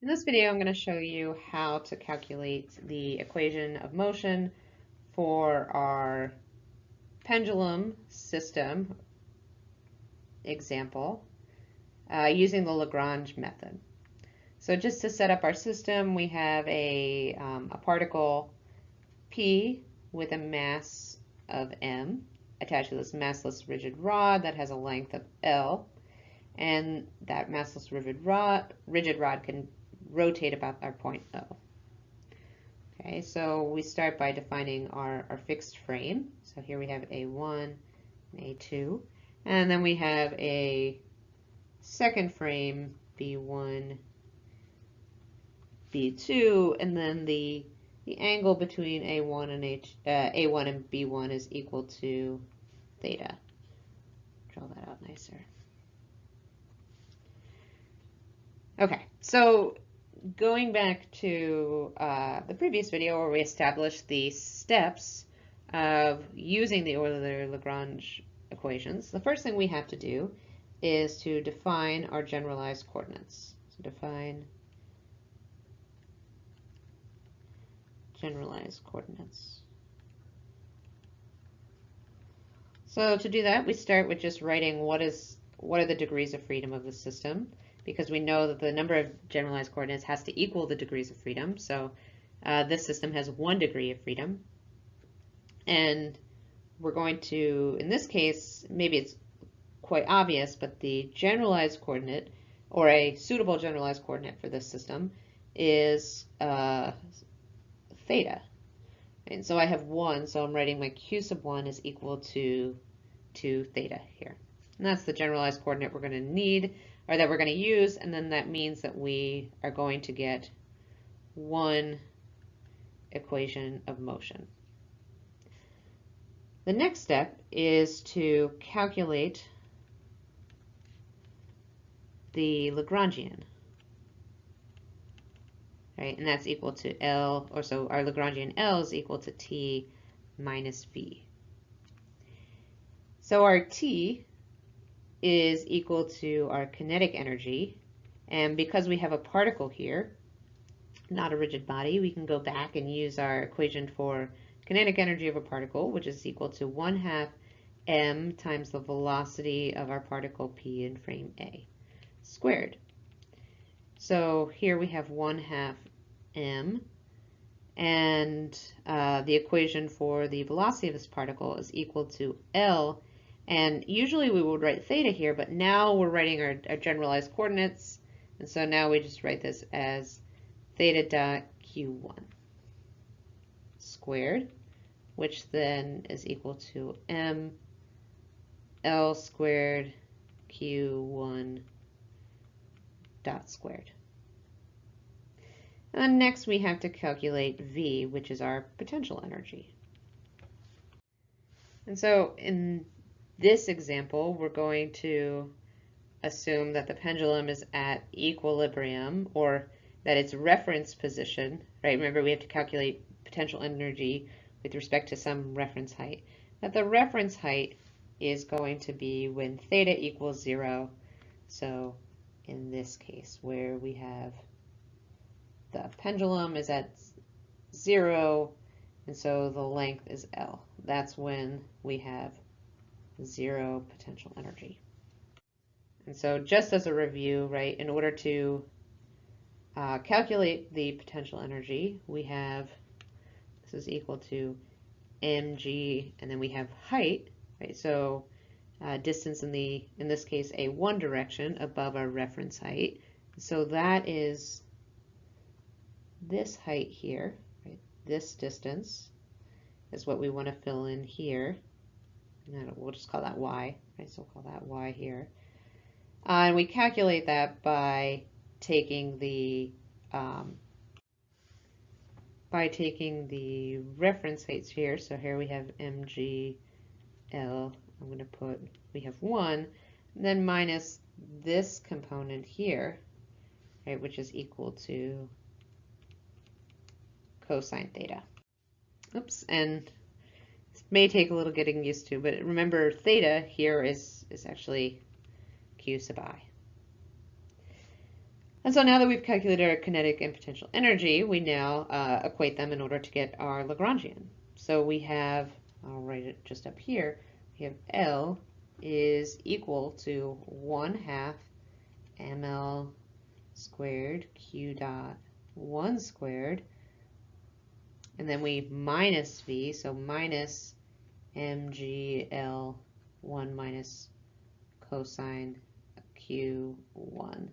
In this video, I'm going to show you how to calculate the equation of motion for our pendulum system example using the Lagrange method. So just to set up our system, we have a particle P with a mass of m attached to this massless rigid rod that has a length of L, and that massless rigid rod can rotate about our point O. Okay, so we start by defining our fixed frame. So here we have A1 and A2, and then we have a second frame, B1, B2, and then the angle between A1 and B1 is equal to theta. Draw that out nicer. Okay, so going back to the previous video where we established the steps of using the Euler-Lagrange equations, the first thing we have to do is to define our generalized coordinates. So define generalized coordinates. So to do that, we start with just writing what are the degrees of freedom of the system, because we know that the number of generalized coordinates has to equal the degrees of freedom. So this system has 1 degree of freedom. And we're going to, in this case, maybe it's quite obvious, but the generalized coordinate, or a suitable generalized coordinate for this system, is theta. And so I have 1, so I'm writing my q sub 1 is equal to theta here. And that's the generalized coordinate we're going to need, or that we're going to use, and then that means that we are going to get 1 equation of motion. The next step is to calculate the Lagrangian, right? And that's equal to L, or so our Lagrangian L is equal to T minus V. So our T is equal to our kinetic energy, and because we have a particle here, not a rigid body, we can go back and use our equation for kinetic energy of a particle, which is equal to 1/2 m times the velocity of our particle P in frame A squared. So here we have 1/2 m, and the equation for the velocity of this particle is equal to L. And usually we would write theta here, but now we're writing our generalized coordinates, and so now we just write this as theta dot q1 squared, which then is equal to m L squared q1 dot squared. And then next we have to calculate V, which is our potential energy. And so in this example, we're going to assume that the pendulum is at equilibrium, or that its reference position, right? Remember, we have to calculate potential energy with respect to some reference height. That the reference height is going to be when theta equals 0. So in this case, where we have the pendulum is at 0, and so the length is L. That's when we have 0 potential energy. And so just as a review, right, in order to calculate the potential energy, we have, this is equal to mg, and then we have height, right? So distance in this case, a 1 direction above our reference height. So that is this height here, right? This distance is what we want to fill in here. And we'll just call that y, right? So we'll call that y here. And we calculate that by taking the reference heights here. So here we have mg, L. I'm going to put, we have 1, and then minus this component here, right, which is equal to cosine theta. Oops, and this may take a little getting used to, but remember theta here is actually q sub I. And so now that we've calculated our kinetic and potential energy, we now equate them in order to get our Lagrangian. So we have, I'll write it just up here, we have L is equal to 1/2 ml squared q dot 1 squared, and then we minus V, so minus mgl 1 minus cosine q1.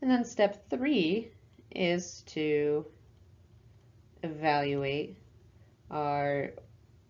And then step 3 is to evaluate our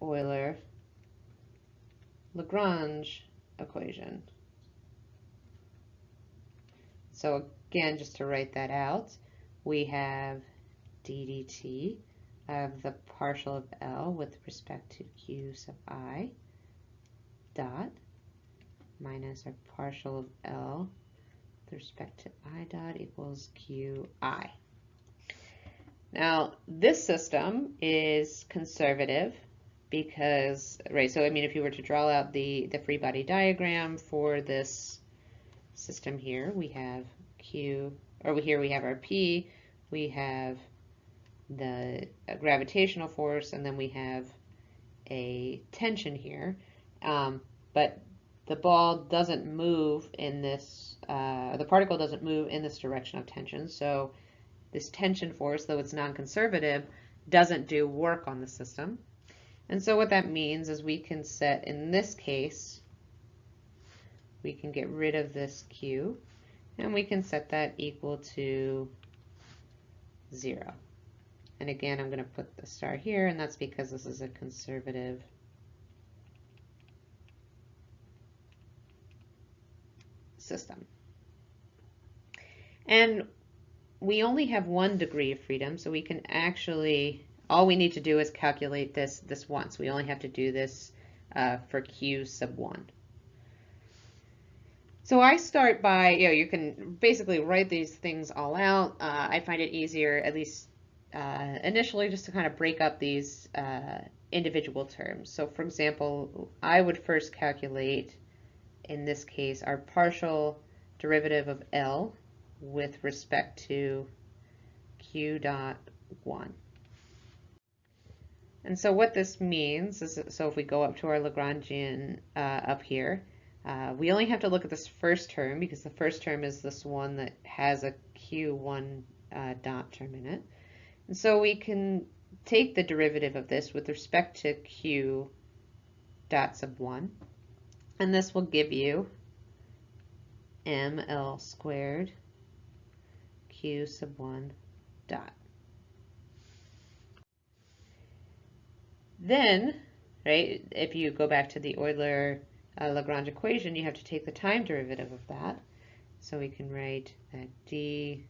Euler-Lagrange equation. So again, just to write that out, we have d dt of the partial of L with respect to q sub I dot minus our partial of L with respect to I dot equals qi. Now, this system is conservative because, right, so I mean, if you were to draw out the free body diagram for this system here, we have Q, or here we have our P, we have the gravitational force, and then we have a tension here. But the ball doesn't move in this, the particle doesn't move in this direction of tension, so this tension force, though it's non-conservative, doesn't do work on the system. And so what that means is we can set, in this case, we can get rid of this Q, and we can set that equal to 0. And again, I'm going to put the star here, and that's because this is a conservative system. And we only have 1 degree of freedom, so we can actually, all we need to do is calculate this once. We only have to do this for Q sub 1. So I start by, you can basically write these things all out. I find it easier, at least initially, just to kind of break up these individual terms. So for example, I would first calculate, in this case, our partial derivative of L with respect to q dot 1. And so what this means is, so if we go up to our Lagrangian up here, we only have to look at this first term because the first term is this one that has a q1 dot term in it. And so we can take the derivative of this with respect to q dot sub 1, and this will give you ml squared q sub 1 dot. Then, right, if you go back to the Euler-Lagrange equation, you have to take the time derivative of that. So we can write that dt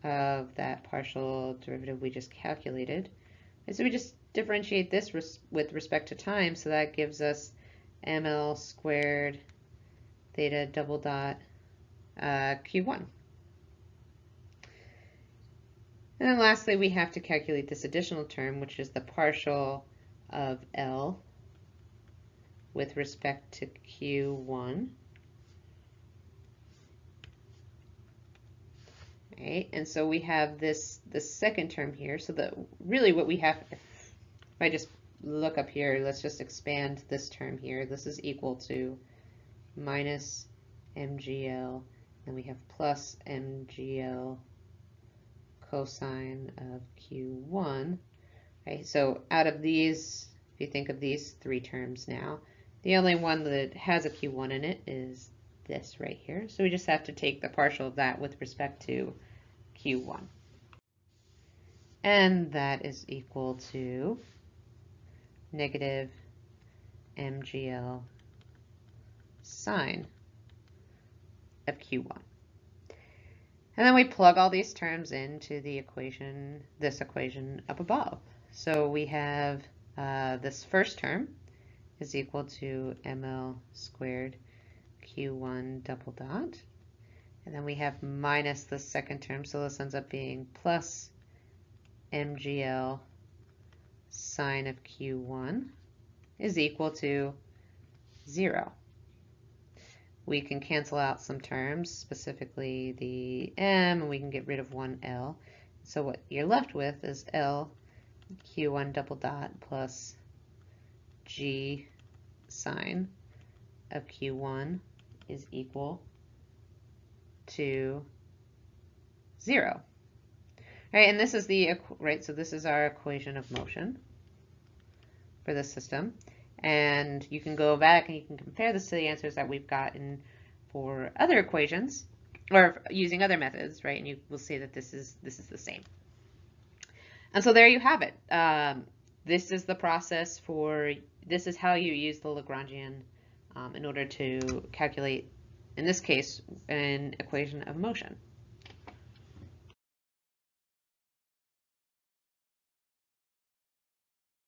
of that partial derivative we just calculated. And so we just differentiate this with respect to time, so that gives us ml squared theta double dot q1. And then lastly, we have to calculate this additional term, which is the partial of L with respect to Q1. Right? And so we have this second term here. So that really what we have, if I just look up here, let's just expand this term here. This is equal to minus MGL, and we have plus MGL cosine of Q1. Right? So out of these, if you think of these 3 terms now, the only one that has a Q1 in it is this right here. So we just have to take the partial of that with respect to Q1. And that is equal to negative MGL sine of Q1. And then we plug all these terms into the equation, this equation up above. So we have this first term is equal to ml squared q1 double dot. And then we have minus the second term, so this ends up being plus mgl sine of q1 is equal to 0. We can cancel out some terms, specifically the m, and we can get rid of one L. So what you're left with is L Q1 double dot plus G sine of Q1 is equal to 0. All right, and this is the, right, so this is our equation of motion for this system. And you can go back and you can compare this to the answers that we've gotten for other equations, or using other methods, right? And you will see that this is the same. And so there you have it. This is the process for, this is how you use the Lagrangian in order to calculate, in this case, an equation of motion.